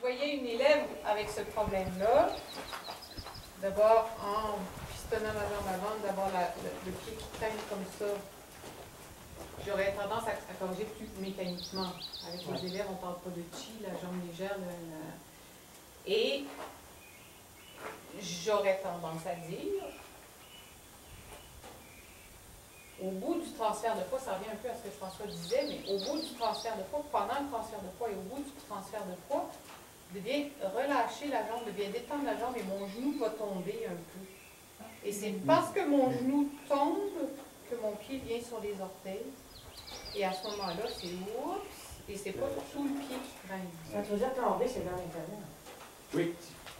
voyais une élève avec ce problème-là, d'abord en pistonnant ma jambe avant, d'avoir le pied qui traîne comme ça, j'aurais tendance à corriger plus mécaniquement. Avec les élèves, on ne parle pas de chi, la jambe légère, et j'aurais tendance à dire, au bout du transfert de poids, ça revient un peu à ce que François disait, mais au bout du transfert de poids, pendant le transfert de poids et au bout du transfert de poids, de bien relâcher la jambe, de bien détendre la jambe et mon genou va tomber un peu. Et c'est parce que mon genou tombe que mon pied vient sur les orteils. Et à ce moment-là, c'est oups, et c'est pas tout le pied qui traîne. Ça te faisait tomber, c'est vers l'intérieur. Oui.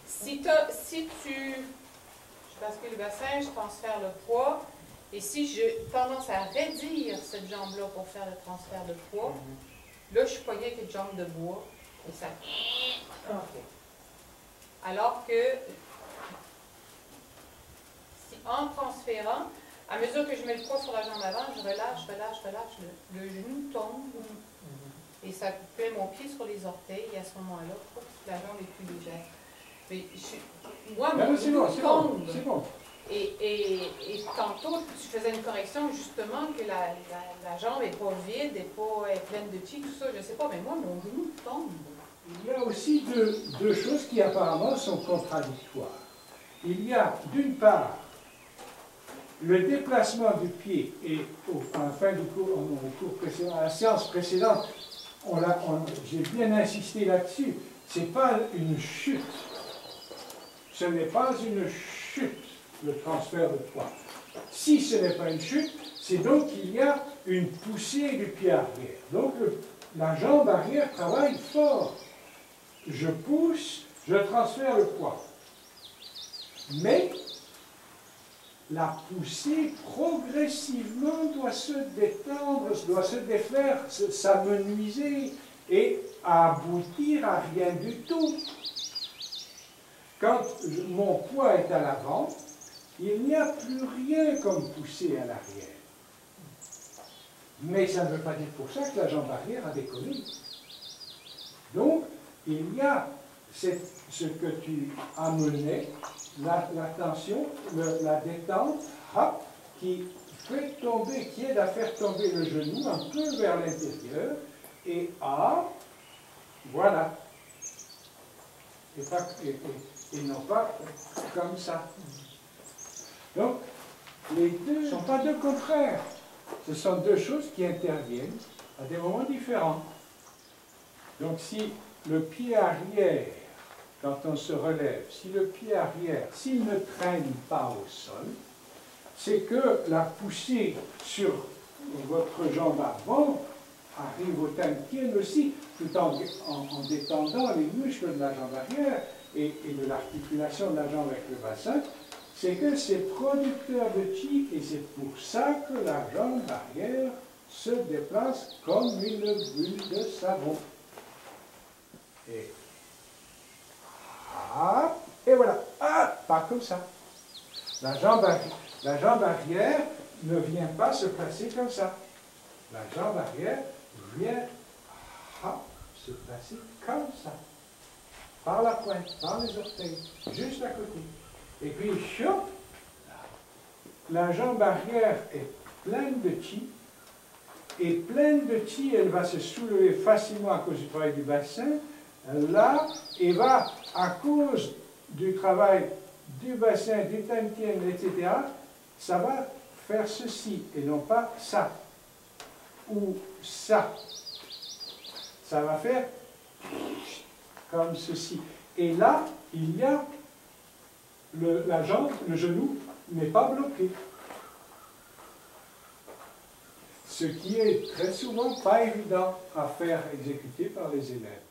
Si tu... Je bascule le bassin, je transfère le poids, et si j'ai tendance à raidir cette jambe-là pour faire le transfert de poids, là, je suis poignée avec une jambe de bois, et ça... OK. Alors que, si en transférant, à mesure que je mets le poids sur la jambe avant, je relâche, le genou tombe, et ça met mon pied sur les orteils, et à ce moment-là, la jambe est plus légère. Mais moi, mon genou tombe. C'est bon. Et tantôt, tu faisais une correction justement que la jambe n'est pas vide, est pleine de chi, tout ça, je ne sais pas, mais moi, mon genou tombe. Il y a aussi deux choses qui apparemment sont contradictoires. Il y a d'une part le déplacement du pied, et à la fin du cours, au cours précédent, à la séance précédente, j'ai bien insisté là-dessus, ce n'est pas une chute. Ce n'est pas une chute, le transfert de poids. Si ce n'est pas une chute, c'est donc qu'il y a une poussée du pied arrière. Donc la jambe arrière travaille fort. Je pousse, je transfère le poids. Mais la poussée progressivement doit se détendre, doit se défaire, s'amenuiser et aboutir à rien du tout. Quand mon poids est à l'avant, il n'y a plus rien comme poussée à l'arrière. Mais ça ne veut pas dire pour ça que la jambe arrière a décollé. Donc, il y a ce que tu amenais, la tension, la détente, hop, qui fait tomber, qui aide à faire tomber le genou un peu vers l'intérieur, et hop, voilà. Et non pas comme ça. Donc, les deux ne sont pas deux contraires. Ce sont deux choses qui interviennent à des moments différents. Donc, si le pied arrière, quand on se relève, si le pied arrière, s'il ne traîne pas au sol, c'est que la poussée sur votre jambe avant arrive au tantien aussi, tout en détendant les muscles de la jambe arrière et de l'articulation de la jambe avec le bassin, c'est que c'est producteur de chi et c'est pour ça que la jambe arrière se déplace comme une bulle de savon. Et voilà, pas comme ça. La jambe arrière ne vient pas se placer comme ça. La jambe arrière vient se placer comme ça. Par la pointe, par les orteils, juste à côté. Et puis, choup, la jambe arrière est pleine de chi. Et pleine de chi, elle va se soulever facilement à cause du travail du bassin. Là, et va, à cause du travail du bassin, du tantien, etc., ça va faire ceci et non pas ça. Ou ça. Ça va faire comme ceci. Et là, il y a la jambe, le genou n'est pas bloqué. Ce qui est très souvent pas évident à faire exécuter par les élèves.